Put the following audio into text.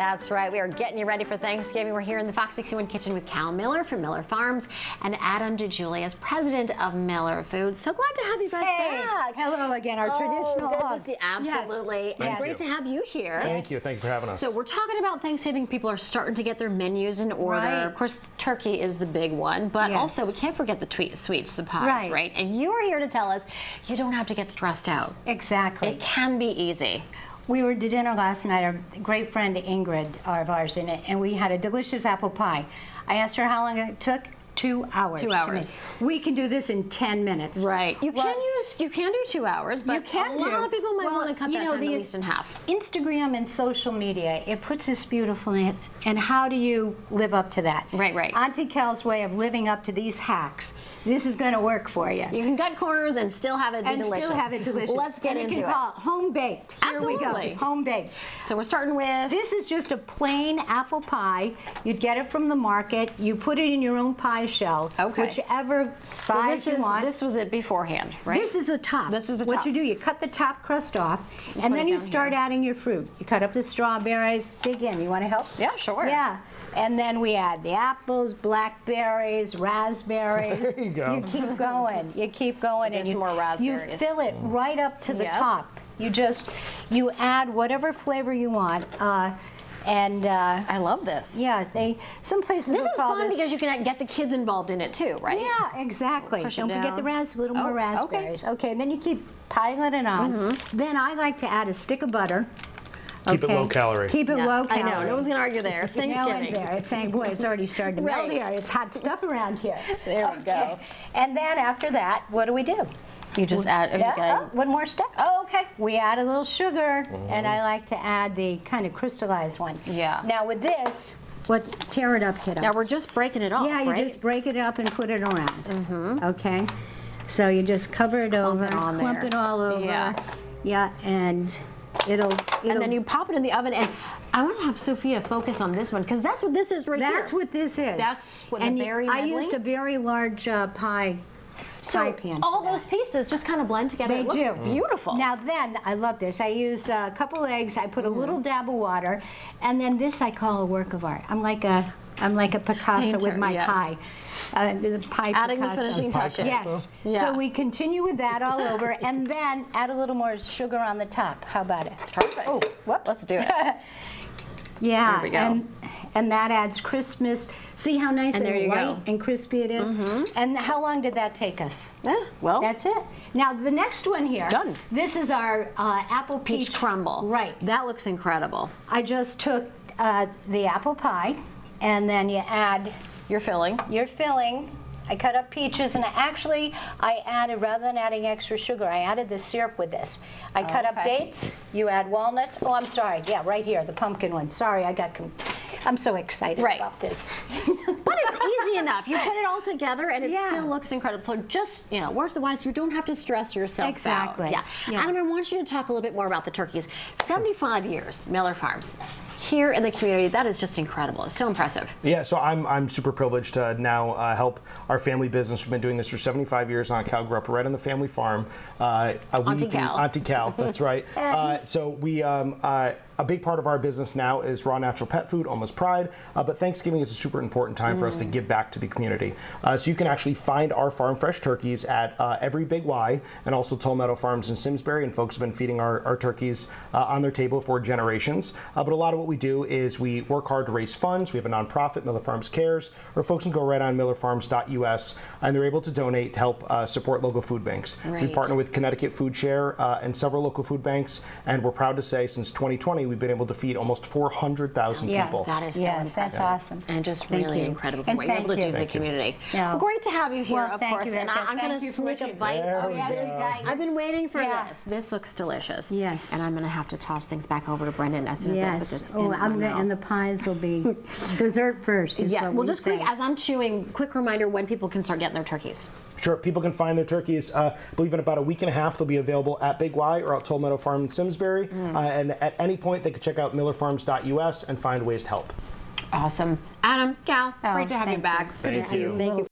That's right. We are getting you ready for Thanksgiving. We're here in the Fox 61 kitchen with Cal Miller from Miller Farms and Adam DeJulius, president of Miller Foods. So glad to have you guys back. Hello again, our traditional good hug. to see. Absolutely. Yes. And Yes. great to have you here. Thank you. Thank you for having us. So we're talking about Thanksgiving. People are starting to get their menus in order. Right. Of course, turkey is the big one, but Yes. also we can't forget the sweets, the pies, right? And you are here to tell us you don't have to get stressed out. Exactly. It can be easy. We were to dinner last night, our great friend Ingrid of ours in it, and we had a delicious apple pie. I asked her how long it took. 2 hours. 2 hours. We can do this in 10 minutes. Right. You can do 2 hours, but a lot of people might want to cut that time at least in half. Instagram and social media, it puts this beautiful in it, and how do you live up to that? Right, right. Auntie Cal's way of living up to these hacks. This is going to work for you. You can cut corners and still have it be delicious. Still have it delicious. Let's get into it. You can call it home baked. Here we Absolutely. go. Home baked. So we're starting with... This is just a plain apple pie. You'd get it from the market. You put it in your own pie shell. Okay. Whichever size you want. This was it beforehand, right? This is the top. This is the What top. you do, you cut the top crust off, and then you start adding your fruit. You cut up the strawberries. Dig in. You want to help? Yeah, sure. Yeah. And then we add the apples, blackberries, raspberries. There you go. You keep going. You keep going. Just and more raspberries. You fill it right up to the Yes. top. You add whatever flavor you want. I love this. Yeah, some places This will is call fun this. because you can get the kids involved in it too, right? Yeah, exactly. Push it Don't forget down. the little more raspberries. Okay, and then you keep piling it on. Then I like to add a stick of butter. Keep it low calorie. Keep it low calorie. I know, no one's going to argue there. It's No Thanksgiving. one's there. It's saying, boy, it's already starting to melt Right. here. It's hot stuff around here. There we go. And then after that, what do we do? You just add... One more step. Oh, okay. We add a little sugar, and I like to add the kind of crystallized one. Yeah. Now with this, tear it up, kiddo. Now we're just breaking it off, Yeah, you right? just break it up and put it around. Okay. So you just cover it over, clump it all over. Yeah. Yeah, and it'll. And then you pop it in the oven, and I want to have Sophia focus on this one because that's what this is right here. That's what this is. That's what and the berry I medley? used a very large pie pan. All those pieces just kind of blend together. They It looks do. beautiful. Now then, I love this. I use a couple eggs. I put a little dab of water, and then this I call a work of art. I'm like a Picasso Painter, with my yes. pie. The pie Adding Picasso. the finishing touches. Yes. Yeah. So we continue with that all over, and then add a little more sugar on the top. How about it? Perfect. Oh, whoops. Let's do it. Yeah, There we go. And that adds crispness. See how nice And and, there you light go. and crispy it is? And how long did that take us? Yeah, well, That's it. Now the next one here. Done. This is our apple peach crumble. Right. That looks incredible. I just took the apple pie, and then you add You're filling. your filling. I cut up peaches, and I added, rather than adding extra sugar, I added the syrup with this. I cut up dates. You add walnuts. Oh, I'm sorry. Yeah, right here, the pumpkin one. Sorry, I'm so excited about this. But it's easy enough. You put it all together, and it Yeah. still looks incredible. So just, words the wise, you don't have to stress yourself Exactly. out. Yeah. Adam, I want you to talk a little bit more about the turkeys. 75 years, Miller Farms. Here in the community, that is just incredible. It's so impressive. Yeah, so I'm super privileged to now help our family business. We've been doing this for 75 years. Aunt Cal grew up right on the family farm. Auntie Cal. Auntie Cal, that's right. So we a big part of our business now is raw natural pet food, almost pride, but Thanksgiving is a super important time for us to give back to the community. So you can actually find our farm fresh turkeys at every Big Y and also Toll Meadow Farms in Simsbury, and folks have been feeding our turkeys on their table for generations. But a lot of what we do is we work hard to raise funds. We have a nonprofit, Miller Farms Cares, or folks can go right on millerfarms.us and they're able to donate to help support local food banks. Right. We partner with Connecticut Food Share and several local food banks, and we're proud to say since 2020 we've been able to feed almost 400,000 people. That is so impressive. That's awesome. And just Thank really you. incredible And what you're able to thank do you. for the community. Yeah. Great to have you here, Well, of thank course. you, And Erica. I'm going Thank to you for sneak a what you- bite There of we this. go. I've been waiting for Yeah. this. This looks delicious. Yes. And I'm going to have to toss things back over to Brendan as soon as I put this in my mouth. And the pies will be dessert first. Is Yeah, what well, we just say. quick, as I'm chewing, quick reminder when people can start getting their turkeys. Sure, people can find their turkeys. I believe in about a week and a half they'll be available at Big Y or at Toll Meadow Farm in Simsbury. And at any point they can check out millerfarms.us and find ways to help. Awesome. Adam, Cal, great to have you thank back. you. Good to see you. Thank you.